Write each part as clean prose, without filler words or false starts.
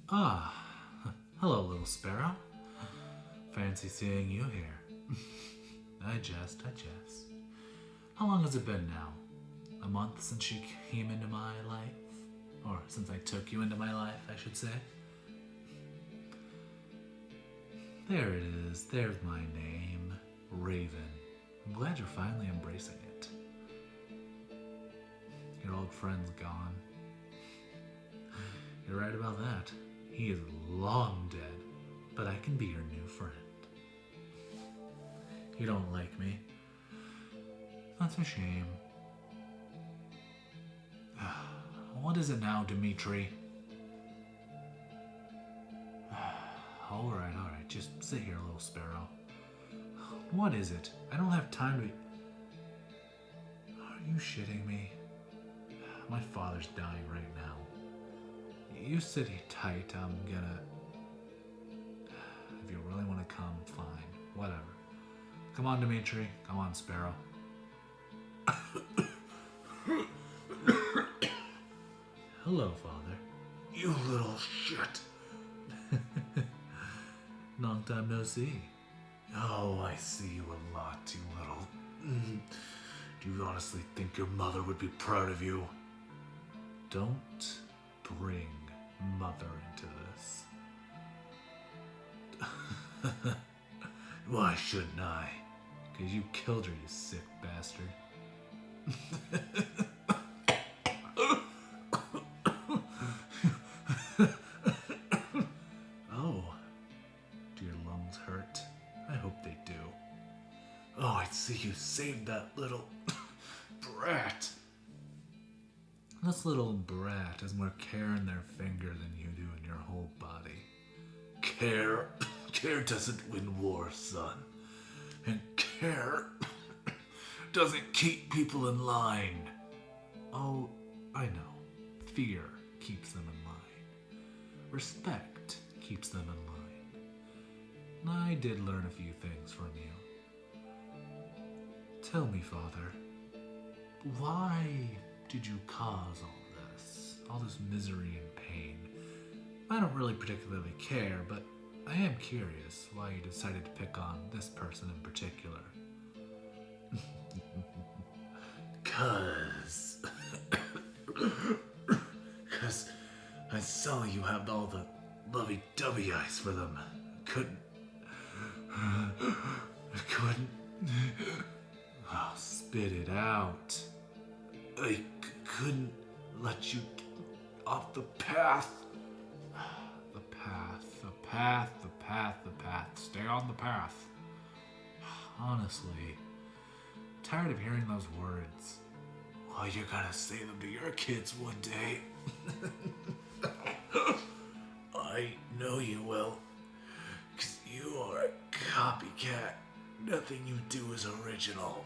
Ah, hello, little sparrow. Fancy seeing you here. I jest, I jest. How long has it been now? A month since you came into my life? Or since I took you into my life, I should say. There it is, there's my name, Raven. I'm glad you're finally embracing it. Your old friend's gone. You're right about that. He is long dead, but I can be your new friend. You don't like me. That's a shame. What is it now, Dimitri? Alright, just sit here, little sparrow. What is it? I don't have time to... Are you shitting me? My father's dying right now. You sit tight, I'm gonna... If you really want to come, fine. Whatever. Come on, Dimitri. Come on, Sparrow. Hello, Father. You little shit. Long time no see. Oh, I see you a lot, you little... Do you honestly think your mother would be proud of you? Don't bring mother into this. Why shouldn't I? Because you killed her, you sick bastard. Oh, do your lungs hurt? I hope they do. Oh, I see you saved that little brat. This little brat has more care in their finger than you do in your whole body. Care doesn't win wars, son. And care doesn't keep people in line. Oh, I know. Fear keeps them in line. Respect keeps them in line. I did learn a few things from you. Tell me, Father, why did you cause all this misery and pain? I don't really particularly care, but I am curious why you decided to pick on this person in particular. Cause I saw you have all the lovey-dovey eyes for them. I couldn't. Oh, spit it out. I couldn't let you get off the path. The path. Stay on the path. Honestly, I'm tired of hearing those words. Well, you're gonna say them to your kids one day. I know you will. 'Cause you are a copycat. Nothing you do is original.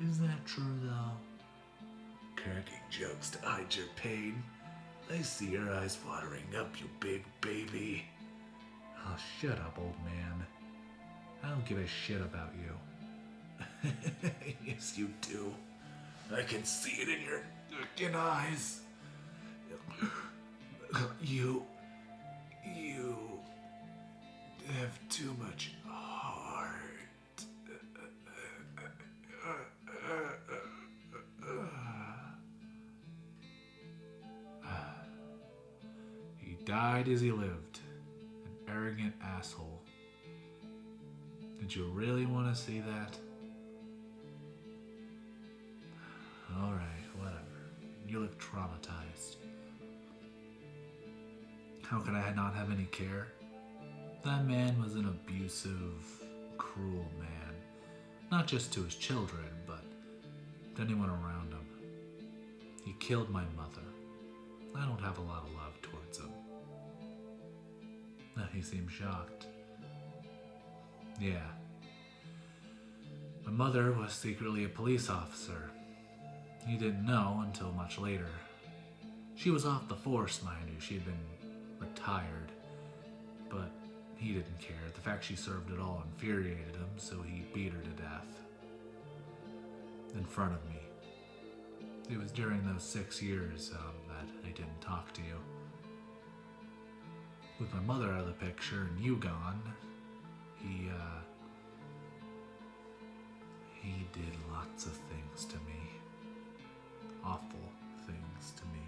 Is that true, though? Cracking jokes to hide your pain. I see your eyes watering up, you big baby. Oh, shut up, old man. I don't give a shit about you. Yes, you do. I can see it in your fucking eyes. You have too much heart. He died as he lived, an arrogant asshole. Did you really want to see that? Alright, whatever. You look traumatized. How could I not have any care? That man was an abusive, cruel man. Not just to his children, but to anyone around him. He killed my mother. I don't have a lot of love towards him. He seemed shocked. Yeah. My mother was secretly a police officer. He didn't know until much later. She was off the force, mind you. She had been retired. But he didn't care. The fact she served at all infuriated him, so he beat her to death. In front of me. It was during those 6 years that I didn't talk to you. With my mother out of the picture and you gone, he did lots of things to me. Awful things to me.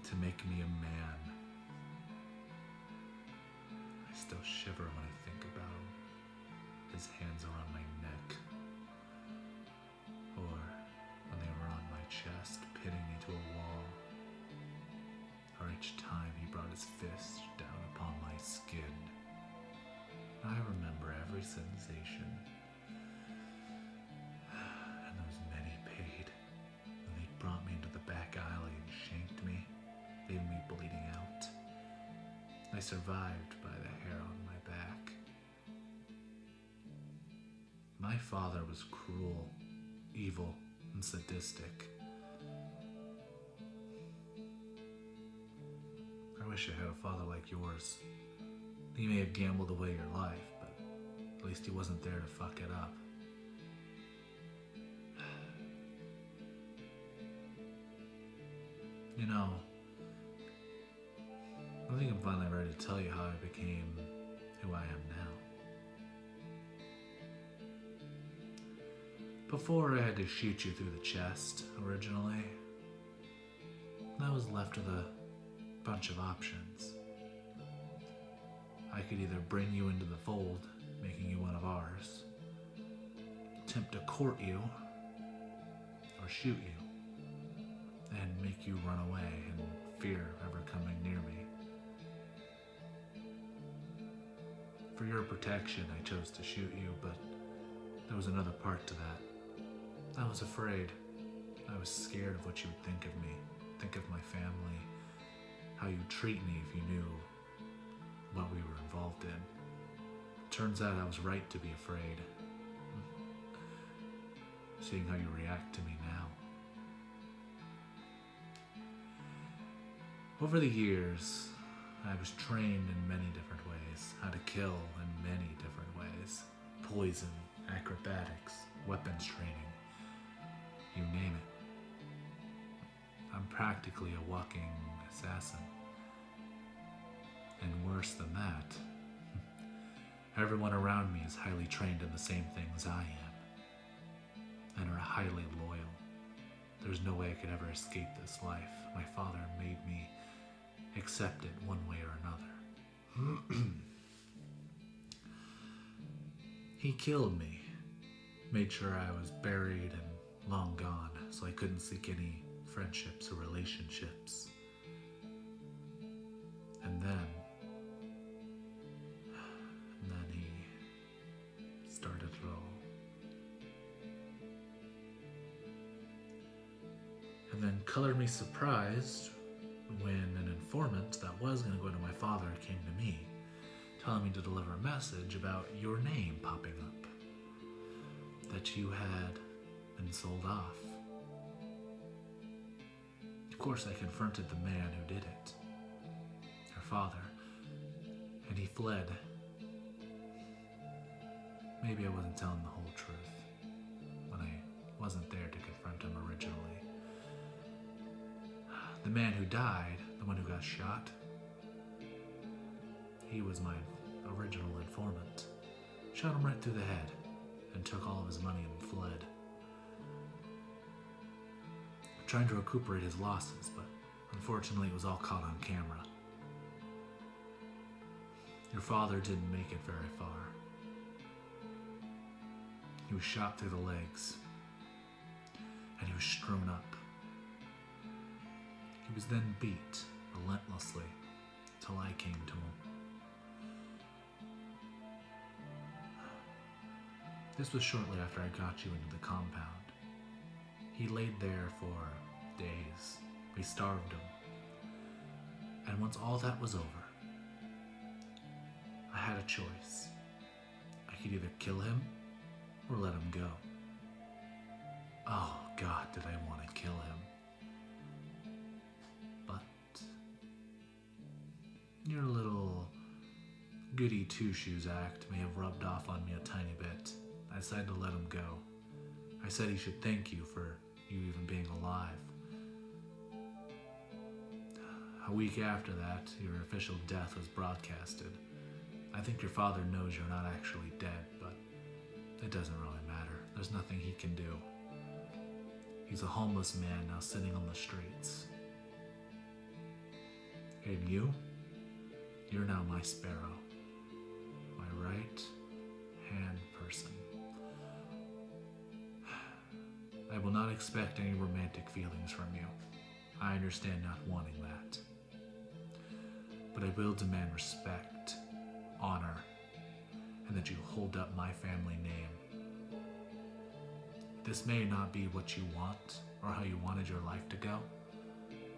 To make me a man. I still shiver when I think about him. His hands around my neck. Or when they were on my chest, pinning me to a wall. Or each time he brought his fist down upon my skin. I remember every sensation. And those men he paid. When they brought me into the back alley and shanked me, leaving me bleeding out. I survived by the hair on my back. My father was cruel, evil, and sadistic. I wish I had a father like yours. He may have gambled away your life, but at least he wasn't there to fuck it up. You know, I think I'm finally ready to tell you how I became who I am now. Before I had to shoot you through the chest, originally, I was left with a bunch of options. I could either bring you into the fold, making you one of ours, attempt to court you, or shoot you, and make you run away in fear of ever coming near me. For your protection, I chose to shoot you, but there was another part to that. I was afraid. I was scared of what you would think of me, think of my family, how you'd treat me if you knew what we were involved in. Turns out I was right to be afraid. Seeing how you react to me now. Over the years, I was trained in many different ways, how to kill in many different ways. Poison, acrobatics, weapons training, you name it. I'm practically a walking assassin. And worse than that, everyone around me is highly trained in the same things I am, and are highly loyal. There's no way I could ever escape this life. My father made me accept it one way or another. He killed me, made sure I was buried and long gone, so I couldn't seek any friendships or relationships. And then he started it all. And then colored me surprised when an informant that was going to go to my father came to me, telling me to deliver a message about your name popping up, that you had been sold off. Of course, I confronted the man who did it, your father, and he fled. Maybe I wasn't telling the whole truth when I wasn't there to confront him originally. The man who died, the one who got shot, he was my original informant. Shot him right through the head and took all of his money and fled. Trying to recuperate his losses, but unfortunately it was all caught on camera. Your father didn't make it very far. He was shot through the legs, and he was strewn up. He was then beat relentlessly till I came to him. This was shortly after I got you into the compound. He laid there for days. We starved him. And once all that was over, I had a choice. I could either kill him or let him go. Oh God, did I want to kill him. But your little goody two-shoes act may have rubbed off on me a tiny bit. I decided to let him go. I said he should thank you for you even being alive. A week after that, your official death was broadcasted. I think your father knows you're not actually dead, but it doesn't really matter. There's nothing he can do. He's a homeless man now sitting on the streets. And you're now my sparrow. My right-hand person. I will not expect any romantic feelings from you. I understand not wanting that. But I will demand respect, honor, and that you hold up my family name. This may not be what you want or how you wanted your life to go,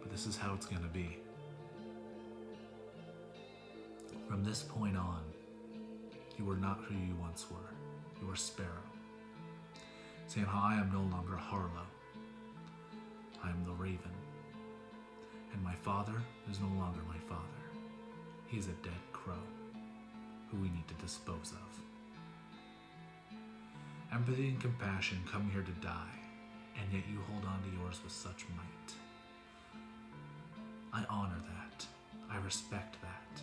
but this is how it's going to be. From this point on, you are not who you once were. You are Sparrow. Saying how I am no longer Harlow. I am the Raven. And my father is no longer my father. He's a dead crow who we need to dispose of. Empathy and compassion come here to die, and yet you hold on to yours with such might. I honor that. I respect that.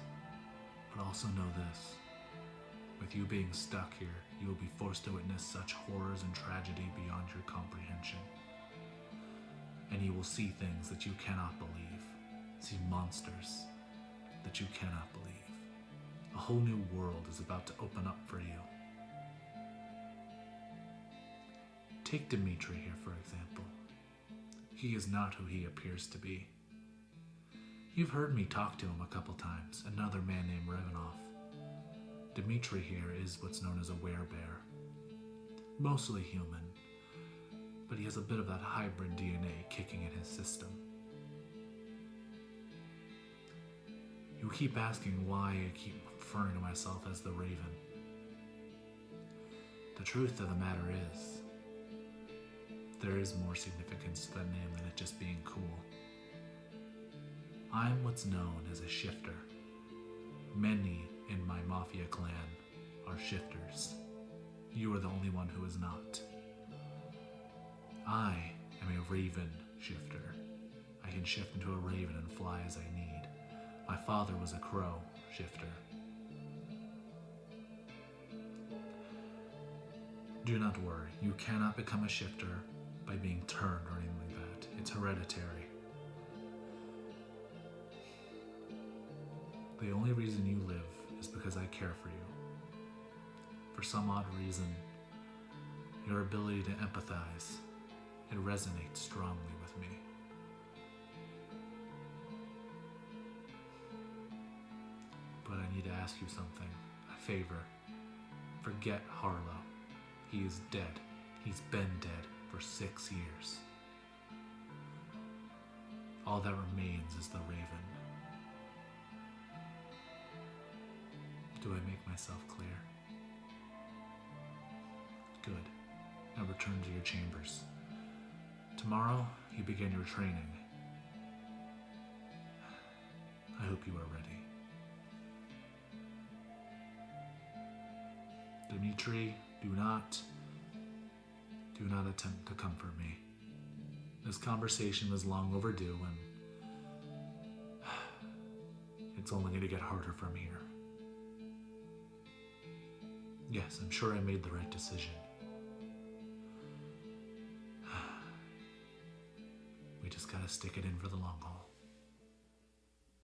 But also know this. With you being stuck here, you will be forced to witness such horrors and tragedy beyond your comprehension. And you will see things that you cannot believe. See monsters that you cannot believe. A whole new world is about to open up for you. Take Dimitri here, for example. He is not who he appears to be. You've heard me talk to him a couple times, another man named Revanov. Dimitri here is what's known as a werebear. Mostly human, but he has a bit of that hybrid DNA kicking in his system. You keep asking why I keep referring to myself as the Raven. The truth of the matter is, there is more significance to that name than it just being cool. I'm what's known as a shifter. Many in my mafia clan are shifters. You are the only one who is not. I am a raven shifter. I can shift into a raven and fly as I need. My father was a crow shifter. Do not worry, you cannot become a shifter by being turned or anything like that. It's hereditary. The only reason you live is because I care for you. For some odd reason, your ability to empathize, it resonates strongly with me. But I need to ask you something, a favor. Forget Harlow. He is dead. He's been dead for 6 years. All that remains is the Raven. Do I make myself clear? Good. Now return to your chambers. Tomorrow, you begin your training. I hope you are ready. Dimitri, do not attempt to comfort me. This conversation was long overdue, and it's only going to get harder from here. Yes, I'm sure I made the right decision. We just gotta stick it in for the long haul.